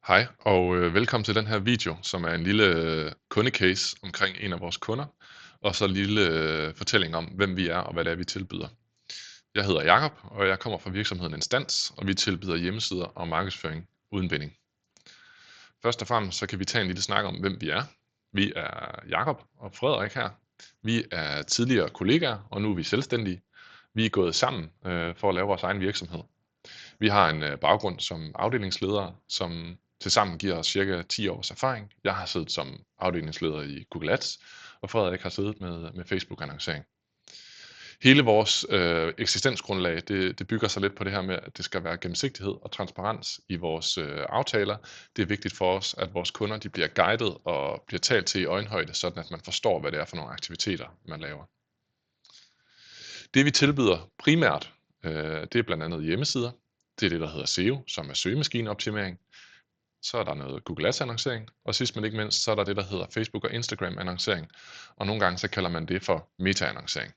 Hej og velkommen til den her video, som er en lille kundecase omkring en af vores kunder, og så en lille fortælling om, hvem vi er og hvad det er, vi tilbyder. Jeg hedder Jakob, og jeg kommer fra virksomheden Instans, og vi tilbyder hjemmesider og markedsføring uden binding. Først og fremmest så kan vi tage en lille snak om, hvem vi er. Vi er Jakob og Frederik her. Vi er tidligere kollegaer, og nu er vi selvstændige. Vi er gået sammen for at lave vores egen virksomhed. Vi har en baggrund som afdelingsledere, som tilsammen giver os cirka 10 års erfaring. Jeg har siddet som afdelingsleder i Google Ads, og Frederik har siddet med Facebook-annoncering. Hele vores eksistensgrundlag, det bygger sig lidt på det her med, at det skal være gennemsigtighed og transparens i vores aftaler. Det er vigtigt for os, at vores kunder de bliver guidet og bliver talt til i øjenhøjde, sådan at man forstår, hvad det er for nogle aktiviteter, man laver. Det vi tilbyder primært, det er blandt andet hjemmesider. Det er det, der hedder SEO, som er søgemaskineoptimering. Så er der noget Google Ads annoncering, og sidst men ikke mindst, så er der det, der hedder Facebook og Instagram annoncering, og nogle gange så kalder man det for meta-annoncering.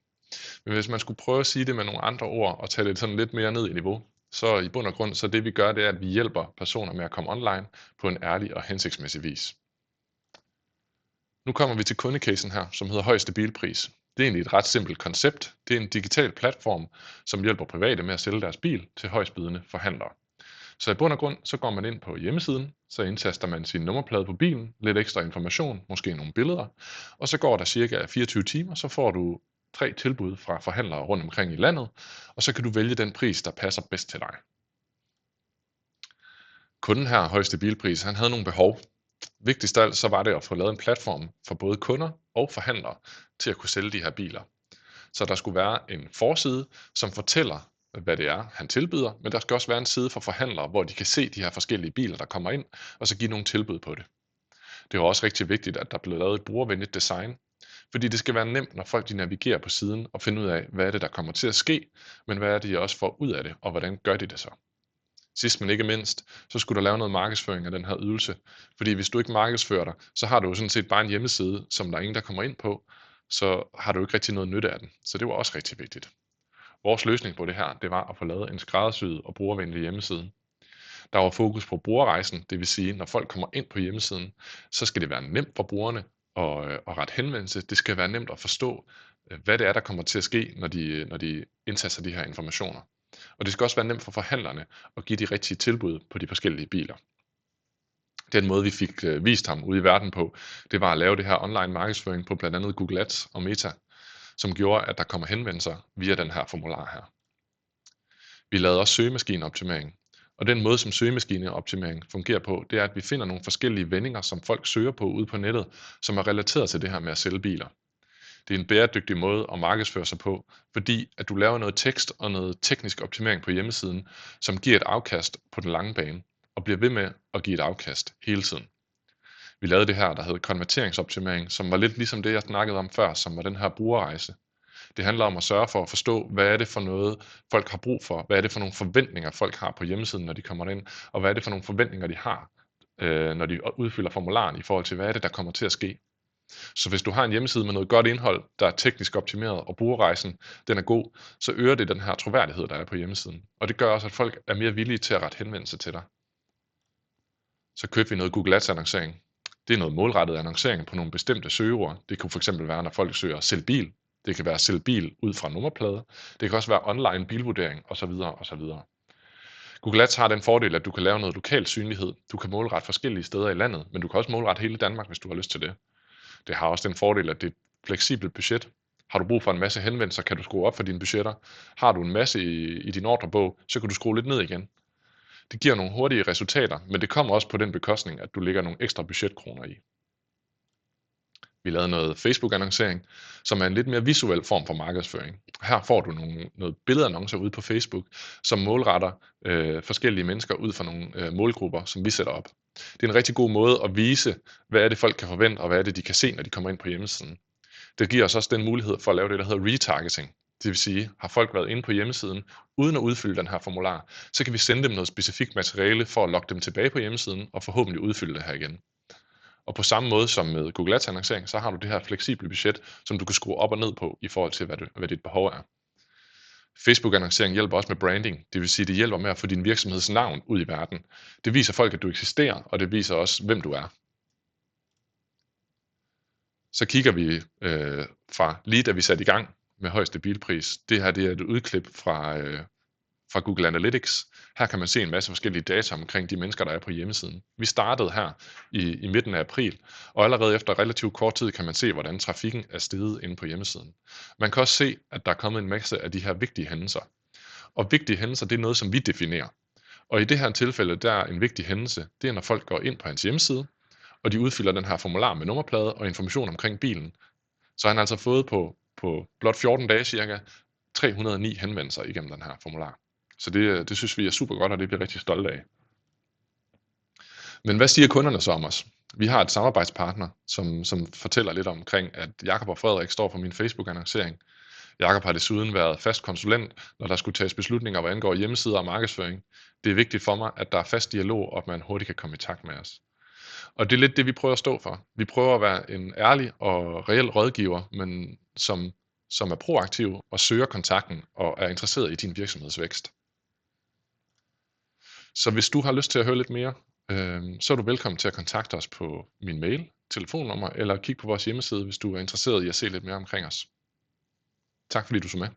Men hvis man skulle prøve at sige det med nogle andre ord, og tage det sådan lidt mere ned i niveau, så i bund og grund, så det vi gør, det er, at vi hjælper personer med at komme online på en ærlig og hensigtsmæssig vis. Nu kommer vi til kundecasen her, som hedder højeste bilpris. Det er egentlig et ret simpelt koncept. Det er en digital platform, som hjælper private med at sælge deres bil til højstbydende forhandlere. Så i bund og grund, så går man ind på hjemmesiden, så indtaster man sin nummerplade på bilen, lidt ekstra information, måske nogle billeder, og så går der cirka 24 timer, så får du 3 tilbud fra forhandlere rundt omkring i landet, og så kan du vælge den pris, der passer bedst til dig. Kunden her, højeste bilpris, han havde nogle behov. Vigtigst af alt så var det at få lavet en platform for både kunder og forhandlere til at kunne sælge de her biler. Så der skulle være en forside, som fortæller, hvad det er, han tilbyder, men der skal også være en side for forhandlere, hvor de kan se de her forskellige biler, der kommer ind, og så give nogle tilbud på det. Det var også rigtig vigtigt, at der blev lavet et brugervenligt design, fordi det skal være nemt, når folk de navigerer på siden og finder ud af, hvad er det, der kommer til at ske, men hvad er det, de også får ud af det, og hvordan gør de det så? Sidst men ikke mindst, så skulle der lave noget markedsføring af den her ydelse, fordi hvis du ikke markedsfører dig, så har du jo sådan set bare en hjemmeside, som der er ingen, der kommer ind på, så har du ikke rigtig noget nytte af den. Så det var også rigtig vigtigt. Vores løsning på det her, det var at få lavet en skræddersyet og brugervenlig hjemmeside. Der var fokus på brugerrejsen, det vil sige, når folk kommer ind på hjemmesiden, så skal det være nemt for brugerne at rette henvendelse. Det skal være nemt at forstå, hvad det er, der kommer til at ske, når de indtaster de her informationer. Og det skal også være nemt for forhandlerne at give de rigtige tilbud på de forskellige biler. Den måde, vi fik vist ham ude i verden på, det var at lave det her online markedsføring på blandt andet Google Ads og Meta, som gjorde, at der kommer henvendelser via den her formular her. Vi lavede også søgemaskineoptimering, og den måde, som søgemaskineoptimering fungerer på, det er, at vi finder nogle forskellige vendinger, som folk søger på ude på nettet, som er relateret til det her med at sælge biler. Det er en bæredygtig måde at markedsføre sig på, fordi at du laver noget tekst og noget teknisk optimering på hjemmesiden, som giver et afkast på den lange bane, og bliver ved med at give et afkast hele tiden. Vi lavede det her, der hed konverteringsoptimering, som var lidt ligesom det, jeg snakkede om før, som var den her brugerrejse. Det handler om at sørge for at forstå, hvad er det for noget, folk har brug for, hvad er det for nogle forventninger, folk har på hjemmesiden, når de kommer ind, og hvad er det for nogle forventninger, de har, når de udfylder formularen i forhold til, hvad er det, der kommer til at ske. Så hvis du har en hjemmeside med noget godt indhold, der er teknisk optimeret, og brugerrejsen den er god, så øger det den her troværdighed, der er på hjemmesiden. Og det gør også, at folk er mere villige til at rette henvendelse til dig. Så købte vi noget Google Ads annoncering. Det er noget målrettet annoncering på nogle bestemte søgeord. Det kunne fx være, når folk søger sælg bil. Det kan være sælg bil ud fra nummerplade. Det kan også være online bilvurdering osv. osv. Google Ads har den fordel, at du kan lave noget lokal synlighed. Du kan målrette forskellige steder i landet, men du kan også målrette hele Danmark, hvis du har lyst til det. Det har også den fordel, at det er et fleksibelt budget. Har du brug for en masse henvendelser, kan du skrue op for dine budgetter. Har du en masse i din ordrebog, så kan du skrue lidt ned igen. Det giver nogle hurtige resultater, men det kommer også på den bekostning, at du lægger nogle ekstra budgetkroner i. Vi lavede noget Facebook-annoncering, som er en lidt mere visuel form for markedsføring. Her får du noget billedannoncer ude på Facebook, som målretter forskellige mennesker ud fra nogle målgrupper, som vi sætter op. Det er en rigtig god måde at vise, hvad er det folk kan forvente, og hvad er det de kan se, når de kommer ind på hjemmesiden. Det giver os også den mulighed for at lave det, der hedder retargeting. Det vil sige, har folk været inde på hjemmesiden, uden at udfylde den her formular, så kan vi sende dem noget specifikt materiale for at lokke dem tilbage på hjemmesiden, og forhåbentlig udfylde det her igen. Og på samme måde som med Google Ads annoncering, så har du det her fleksible budget, som du kan skrue op og ned på, i forhold til hvad dit behov er. Facebook-annoncering hjælper også med branding. Det vil sige, det hjælper med at få din virksomheds navn ud i verden. Det viser folk, at du eksisterer, og det viser også, hvem du er. Så kigger vi fra lige da vi satte i gang med højeste bilpris. Det her det er et udklip fra Google Analytics. Her kan man se en masse forskellige data omkring de mennesker, der er på hjemmesiden. Vi startede her i midten af april, og allerede efter relativt kort tid kan man se, hvordan trafikken er steget inde på hjemmesiden. Man kan også se, at der er kommet en masse af de her vigtige hændelser. Og vigtige hændelser, det er noget, som vi definerer. Og i det her tilfælde, der er en vigtig hændelse, det er, når folk går ind på hans hjemmeside, og de udfylder den her formular med nummerplade og information omkring bilen. Så han har altså fået på blot 14 dage cirka 309 henvendelser igennem den her formular. Så det synes vi er super godt, og det er vi rigtig stolte af. Men hvad siger kunderne så om os? Vi har et samarbejdspartner, som fortæller lidt omkring, at Jakob og Frederik står for min Facebook-annoncering. Jakob har desuden været fast konsulent, når der skulle tages beslutninger, hvad angår hjemmesider og markedsføring. Det er vigtigt for mig, at der er fast dialog, og at man hurtigt kan komme i takt med os. Og det er lidt det, vi prøver at stå for. Vi prøver at være en ærlig og reel rådgiver, men som er proaktiv og søger kontakten og er interesseret i din virksomhedsvækst. Så hvis du har lyst til at høre lidt mere, så er du velkommen til at kontakte os på min mail, telefonnummer eller kig på vores hjemmeside, hvis du er interesseret i at se lidt mere omkring os. Tak fordi du så med.